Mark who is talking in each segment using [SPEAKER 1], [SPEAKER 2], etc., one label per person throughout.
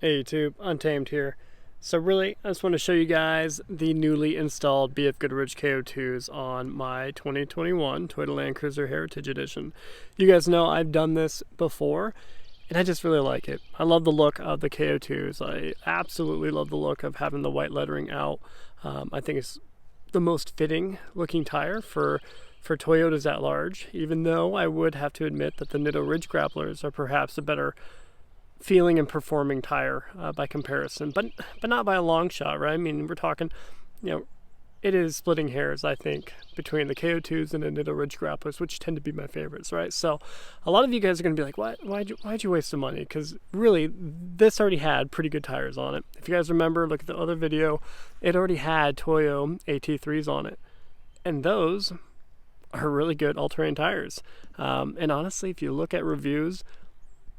[SPEAKER 1] Hey YouTube, Untamed here. So really, I just want to show you guys the newly installed BFGoodrich KO2s on my 2021 Toyota Land Cruiser Heritage Edition. You guys know I've done this before, and I just really like it. I love the look of the KO2s. I absolutely love the look of having the white lettering out. I think it's the most fitting looking tire for Toyotas at large, even though I would have to admit that the Nitto Ridge Grapplers are perhaps a better feeling and performing tire by comparison, but not by a long shot, right? I mean, we're talking, it is splitting hairs, I think, between the KO2s and the Nitto Ridge Grapplers, which tend to be my favorites, right? So a lot of you guys are going to be like, why'd you waste the money? Because really, this already had pretty good tires on it. If you guys remember, look at the other video, it already had Toyo AT3s on it. And those are really good all-terrain tires. And honestly, if you look at reviews,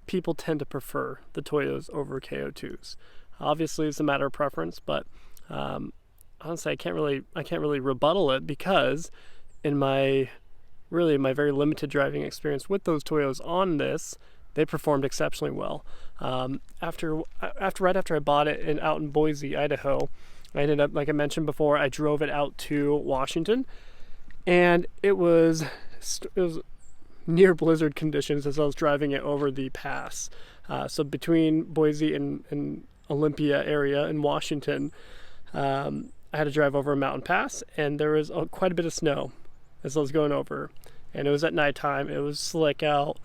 [SPEAKER 1] people tend to prefer the Toyos over KO2s. Obviously, it's a matter of preference, but honestly, I can't really rebuttal it, because in my very limited driving experience with those Toyos on this, they performed exceptionally well. Right after I bought it out in Boise, Idaho, I ended up, like I mentioned before, I drove it out to Washington, and it was near blizzard conditions as I was driving it over the pass. So between Boise and Olympia area in Washington, I had to drive over a mountain pass, and there was quite a bit of snow as I was going over. And it was at nighttime, it was slick out,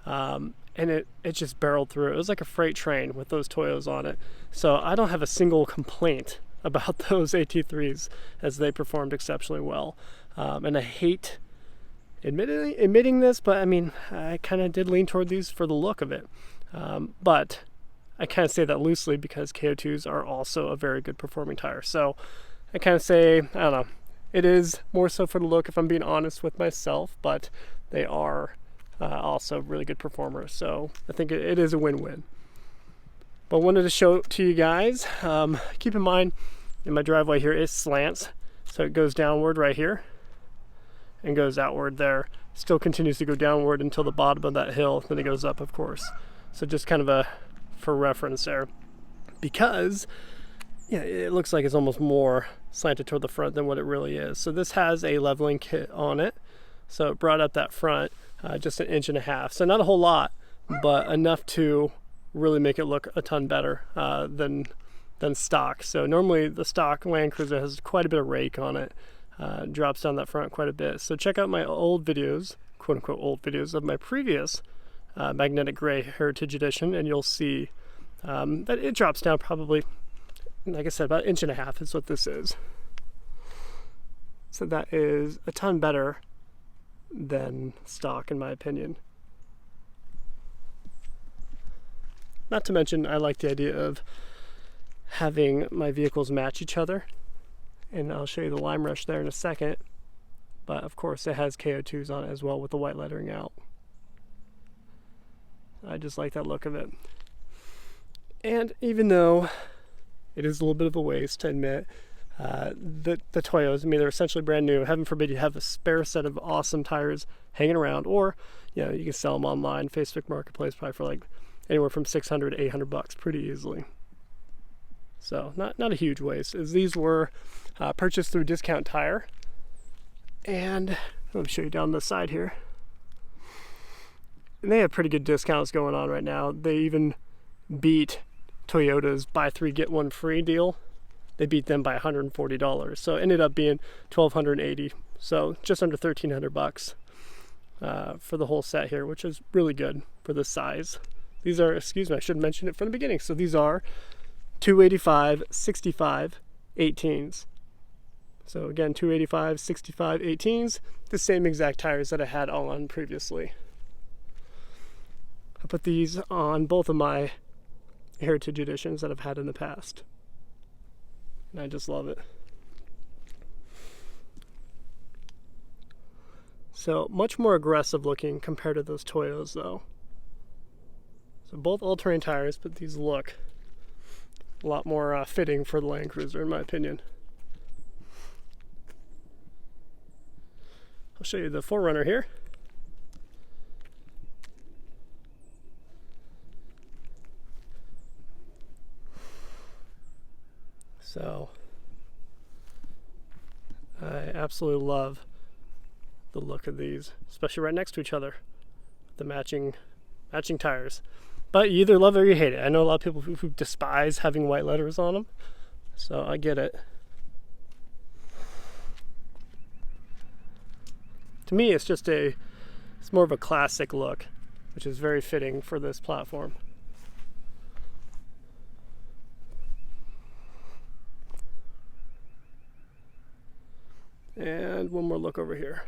[SPEAKER 1] and it just barreled through. It was like a freight train with those Toyos on it. So I don't have a single complaint about those AT3s, as they performed exceptionally well. And I hate admitting this, but I mean, I kind of did lean toward these for the look of it. But I kind of say that loosely, because KO2s are also a very good performing tire. So I kind of say, I don't know, it is more so for the look, if I'm being honest with myself, but they are also really good performers. So I think it is a win-win. But I wanted to show it to you guys. Keep in mind, in my driveway here, it slants. So it goes downward right here and goes outward there. Still continues to go downward until the bottom of that hill, then it goes up, of course. So just kind of for reference there, because it looks like it's almost more slanted toward the front than what it really is. So this has a leveling kit on it, so it brought up that front just 1.5 inches. So not a whole lot, but enough to really make it look a ton better than stock. So normally the stock Land Cruiser has quite a bit of rake on it. Drops down that front quite a bit. So check out my old videos, quote unquote old videos, of my previous magnetic gray Heritage Edition, and you'll see that it drops down probably, like I said, about 1.5 inches is what this is. So that is a ton better than stock, in my opinion. Not to mention, I like the idea of having my vehicles match each other. And I'll show you the lime rush there in a second. But of course it has KO2s on it as well, with the white lettering out. I just like that look of it. And even though it is a little bit of a waste to admit, the Toyos, I mean, they're essentially brand new. Heaven forbid you have a spare set of awesome tires hanging around, or you can sell them online, Facebook Marketplace, probably for like anywhere from $600 to $800 pretty easily. So not a huge waste, as these were purchased through Discount Tire. And let me show you down the side here. And they have pretty good discounts going on right now. They even beat Toyota's buy 3 get 1 free deal. They beat them by $140. So it ended up being $1,280. So just under $1,300 for the whole set here, which is really good for this size. These are, excuse me, I should mention it from the beginning. So these are 285, 65, 18s. So again, 285, 65, 18s, the same exact tires that I had on previously. I put these on both of my Heritage Editions that I've had in the past, and I just love it. So much more aggressive looking compared to those Toyos though. So both all-terrain tires, but these look a lot more fitting for the Land Cruiser, in my opinion. I'll show you the 4Runner here. So I absolutely love the look of these, especially right next to each other, the matching tires. But you either love it or you hate it. I know a lot of people who despise having white letters on them, so I get it. To me, it's more of a classic look, which is very fitting for this platform. And one more look over here.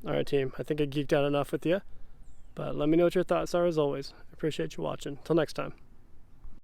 [SPEAKER 1] Alright team, I think I geeked out enough with you, but let me know what your thoughts are as always. I appreciate you watching. Till next time.